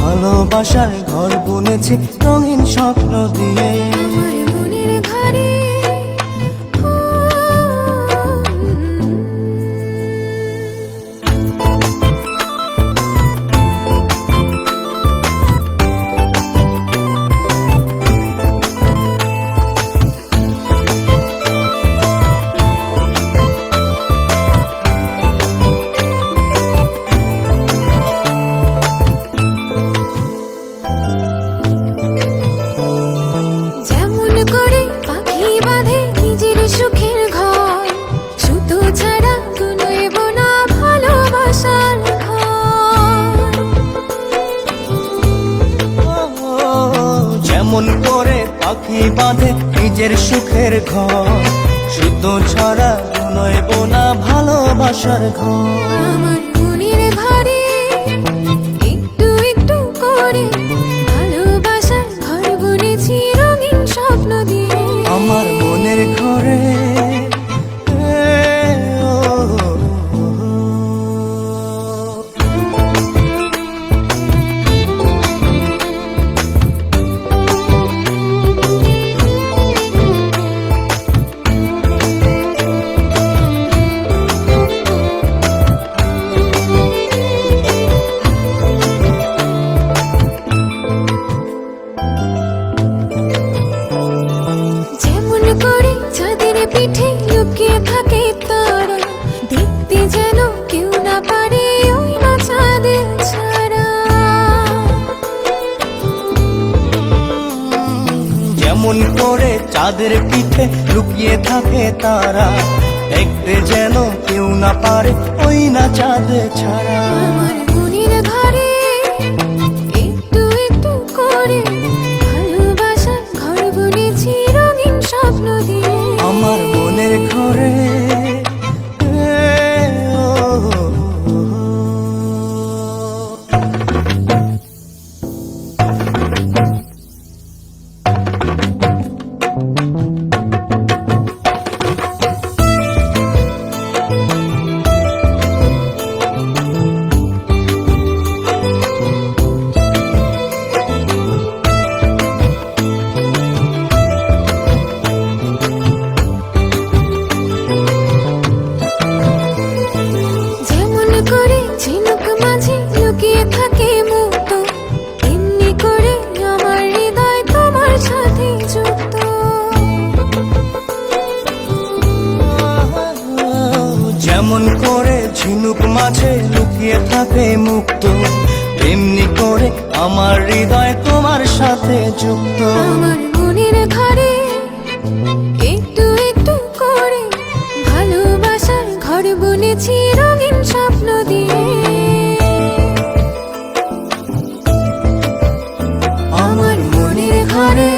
ভালোবাসার ঘর বুনেছি রঙিন স্বপ্ন দিয়ে। আমার মনের ঘরে যেমন করে পাখি বাঁধে নিজের সুখের ঘর, শুধু ছাড়া নইব না ভালোবাসার ঘর। আমার মনের ঘরে একটু একটু করে ভালোবাসার ঘর বুনেছি রঙিন স্বপ্ন দিয়ে। আমার মনের ঘরে পিঠে লুকিয়ে থাকে তারা, দেখতে যেন কেউ না পারে ওই না চাঁদের ছাড়া। যেমন করে চাঁদের পিঠে লুকিয়ে থাকে তারা, দেখতে যেন কেউ না পারে ওই না চাঁদ ছাড়া। আমার মনের ঘরে একটু একটু করে ভালোবাসার ঘর বুনেছি রঙিন স্বপ্ন দিয়ে। আমার মনের ঘরে ঝিনুক মাঝে লুকিয়ে থাকে মুক্ত, এমনি করে আমার হৃদয় তোমার সাথে যুক্ত। যেমন করে ঝিনুক মাঝে লুকিয়ে থাকে মুক্ত, এমনি করে আমার হৃদয় তোমার সাথে যুক্ত। আমার মনের ঘরে একটু একটু করে ভালোবাসার ঘর বুনেছি রঙিন স্বপ্ন দিয়ে। আমার মনের ঘরে